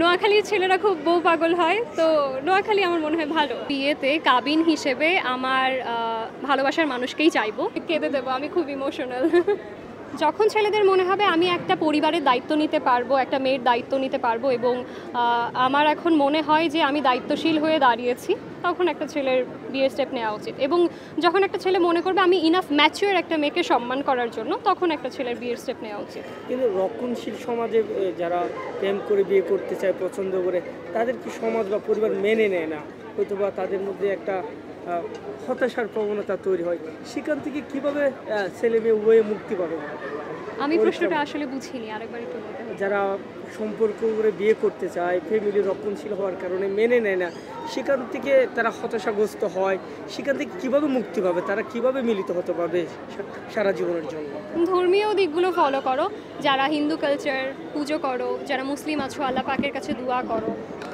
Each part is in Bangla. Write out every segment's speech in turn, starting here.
নোয়াখালীর ছেলেরা খুব বউ পাগল হয়, তো নোয়াখালী আমার মনে হয় ভালো। বিয়েতে কাবিন হিসেবে আমার ভালোবাসার মানুষকেই চাইবো, কেঁদে দেবো, আমি খুব ইমোশনাল। যখন ছেলেদের মনে হবে আমি একটা পরিবারের দায়িত্ব নিতে পারবো, একটা মেয়ের দায়িত্ব নিতে পারবো, এবং আমার এখন মনে হয় যে আমি দায়িত্বশীল হয়ে দাঁড়িয়েছি, তখন একটা ছেলের বিয়ের স্টেপ নেওয়া উচিত। এবং যখন একটা ছেলে মনে করবে আমি ইনাফ ম্যাচিওর একটা মেয়েকে সম্মান করার জন্য, তখন একটা ছেলের বিয়ের স্টেপ নেওয়া উচিত। কিন্তু রক্ষণশীল সমাজে যারা প্রেম করে বিয়ে করতে চায়, পছন্দ করে, তাদের কি সমাজ বা পরিবার মেনে নেয় না, হয়তো বা তাদের মধ্যে একটা হতাশার প্রবণতা তৈরি হয়, সেখান থেকে কীভাবে ছেলে মেয়ে উভয়ে মুক্তি পাবে? আমি প্রশ্নটা আসলে বুঝিনি, আরেকবার একটু বলতে হবে। যারা সম্পর্ক করে বিয়ে করতে চায়, ফ্যামিলি রক্ষণশীল হওয়ার কারণে মেনে নেয় না, সেখান থেকে তারা হতাশাগ্রস্ত হয়, সেখান থেকে কীভাবে মুক্তি পাবে, তারা কিভাবে মিলিত হতে পারবে সারা জীবনের জন্য? ধর্মীয় দিকগুলো ফলো করো, যারা হিন্দু কালচার পুজো করো, যারা মুসলিম আছো আল্লাহ পাকের কাছে দোয়া করো।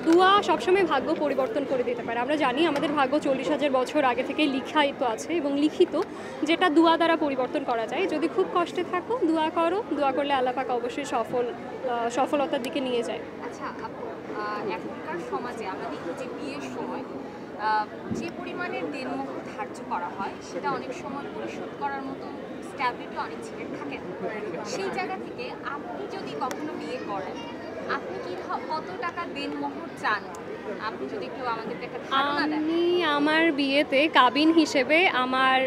দোয়া সবসময় ভাগ্য পরিবর্তন করে দিতে পারে। আমরা জানি আমাদের ভাগ্য 40,000 বছর আগে থেকেই লিখিত আছে এবং লিখিত, যেটা দোয়া দ্বারা পরিবর্তন করা যায়। যদি খুব কষ্টে থাকো দোয়া করো, দোয়া করলে আল্লাহ পাক অবশ্যই সফলতার দিকে নিয়ে যায়। আচ্ছা আপু, এখনকার সমাজে আমরা দেখি যে বিয়ের সময় যে পরিমাণের দেনমোহর ধার্য করা হয় সেটা অনেক সময় পরিশোধ করার মতো স্ট্যাবিলিটি অনেক ছেলের থাকে না। সেই জায়গা থেকে আপনি যদি কখনো বিয়ে করেন, আপনি কি কত টাকা দেনমোহর চান? আপনি যদি একটু আমাদেরকে একটা ধারণা দেন। আমি আমার বিয়েতে কাবিন হিসেবে আমার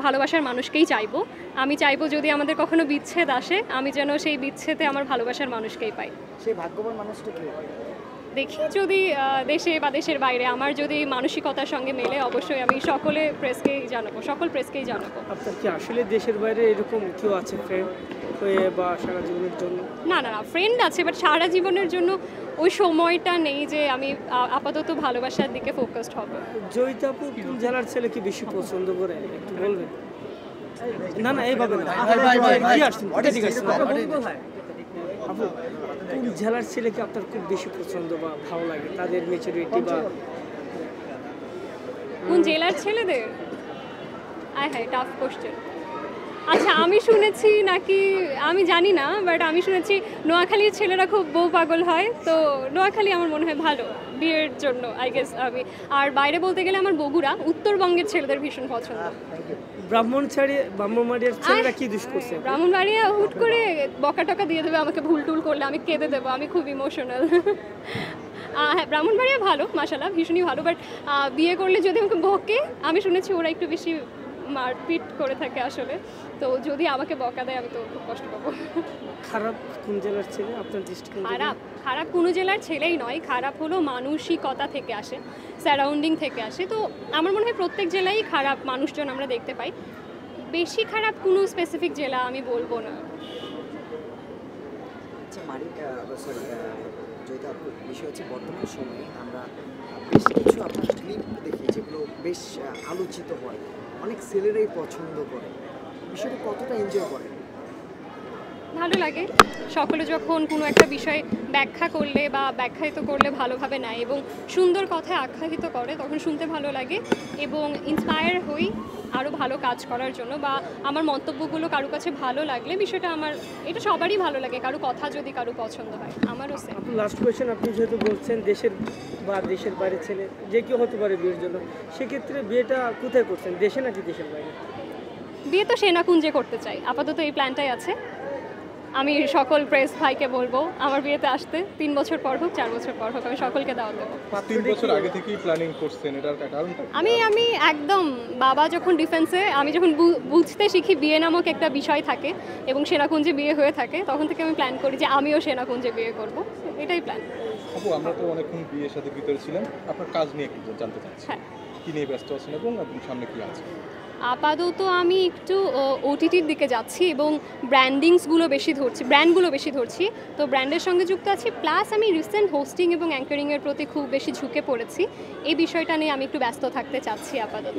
ভালোবাসার মানুষকেই চাইবো। আমি চাইবো যদি আমাদের কখনো বিচ্ছেদ আসে, আমি যেন সেই বিচ্ছেদে আমার ভালোবাসার মানুষকেই পাই। সেই ভাগ্যবান মানুষটা কি? দেখি যদি দেশে বা দেশের বাইরে আমার যদি মানসিকতার সঙ্গে মেলে, অবশ্যই আমি সকল প্রেসকেই জানাবো। আপনার কি আসলে দেশের বাইরে এরকম কেউ আছে ফ্রেন্ড হয়ে বা সারা জীবনের জন্য? না, ফ্রেন্ড আছে, বাট সারা জীবনের জন্য ওই সময়টা নেই যে আমি আপাতত ভালোবাসার দিকে ফোকাসড হব। জয়িতা আপু কোন জেলার ছেলেকে বেশি পছন্দ করে একটু বলবেন? না এইভাবে না, আপু কোন জেলার ছেলেকে আপনার খুব বেশি পছন্দ বা ভালো লাগে, তাদের ম্যাচুরিটি বা কোন জেলার ছেলেদের? হ্যাঁ, টাফ কোশ্চেন। আচ্ছা, আমি শুনেছি নাকি আমি জানি না, বাট আমি শুনেছি নোয়াখালীর ছেলেরা খুব বউ পাগল হয়, তো নোয়াখালী আমার মনে হয় ভালো বিয়ের জন্য, আই গেস। আর বাইরে বলতে গেলে আমার বগুড়া, উত্তরবঙ্গের ছেলেদের ভীষণ পছন্দ। ব্রাহ্মণবাড়িয়ার ছেলেরা কি দুষ করছে? ব্রাহ্মণবাড়িয়া হুট করে বকা টকা দিয়ে দেবে আমাকে, ভুল টুল করলে আমি কেঁদে দেবো, আমি খুব ইমোশনাল। হ্যাঁ, ব্রাহ্মণবাড়িয়া ভালো, মাশাআল্লাহ ভীষণই ভালো, বাট বিয়ে করলে যদি আমাকে বকে, আমি শুনেছি ওরা একটু বেশি মারপিট করে থাকে আসলে, তো যদি আমাকে বকা দেয় আমি তো খুব কষ্ট পাবো। খারাপ কোন জেলার ছেলে আপনার দৃষ্টিকোণ? খারাপ কোনো জেলার ছেলেই নয়, খারাপ হলো মানসিকতা থেকে আসে, সারাউন্ডিং থেকে আসে। তো আমার মনে হয় প্রত্যেক জেলায় খারাপ মানুষজন আমরা দেখতে পাই, বেশি খারাপ কোনো স্পেসিফিক জেলা আমি বলবো না। আচ্ছা জয়িতা আপু, বিষয় হচ্ছে বর্তমান সময়ে আমরা বেশ কিছু আপনার ক্লিপ দেখি যেগুলো বেশ আলোচিত হয়, অনেক ছেলেরাই পছন্দ করে, বিষয়টা কতটা এনজয় করে? ভালো লাগে সকলে যখন কোনো একটা বিষয় ব্যাখ্যা করলে বা ব্যাখ্যায়িত করলে ভালোভাবে নেয় এবং সুন্দর কথায় আখ্যায়িত করে, তখন শুনতে ভালো লাগে এবং ইন্সপায়ার হই আরও ভালো কাজ করার জন্য, বা আমার মন্তব্যগুলো কারো কাছে ভালো লাগলে বিষয়টা এটা সবারই ভালো লাগে, কারো কথা যদি কারো পছন্দ হয়, আমারও সেম। লাস্ট কোয়েশ্চেন, আপনি যেহেতু বলছেন দেশের বাইরে ছেলে যে কেউ হতে পারে বিয়ের জন্য, সেক্ষেত্রে বিয়েটা কোথায় করছেন, দেশে নাকি দেশের বাইরে? বিয়ে তো সেনাকুঞ্জে করতে চাই, আপাতত এই প্ল্যানটাই আছে। আমি সকল প্রেস ভাইকে বলবো আমার বিয়েতে আসতে, 3 বছর পর হোক 4 বছর পর হোক, আমি সকলকে দাওয়াত দেবো। 3 বছর আগে থেকেই প্ল্যানিং করছেন, এটার কারণটা? আমি একদম বাবা যখন ডিফেন্সে, আমি যখন বুঝতে শিখি বিয়ে নামক একটা বিষয় থাকে এবং সেনাকুঞ্জে বিয়ে হয়ে থাকে, তখন থেকে আমি প্ল্যান করি যে আমিও সেনাকুঞ্জে বিয়ে করব, এটাই প্ল্যান। আপু, আমরা তো অনেকক্ষণ বিয়ের সাথে ভিতরে ছিলাম, আপনার কাজ নিয়ে একটু জানতে চাচ্ছি। হ্যাঁ, কি নিয়ে ব্যস্ত আছেন এবং আপনার সামনে কি আছে? আপাতত আমি একটু ওটিটির দিকে যাচ্ছি এবং ব্র্যান্ডগুলো বেশি ধরছি, তো ব্র্যান্ডের সঙ্গে যুক্ত আছি, প্লাস আমি রিসেন্ট হোস্টিং এবং অ্যাঙ্কারিংয়ের প্রতি খুব বেশি ঝুঁকে পড়েছি। এই বিষয়টা নিয়ে আমি একটু ব্যস্ত থাকতে চাচ্ছি আপাতত।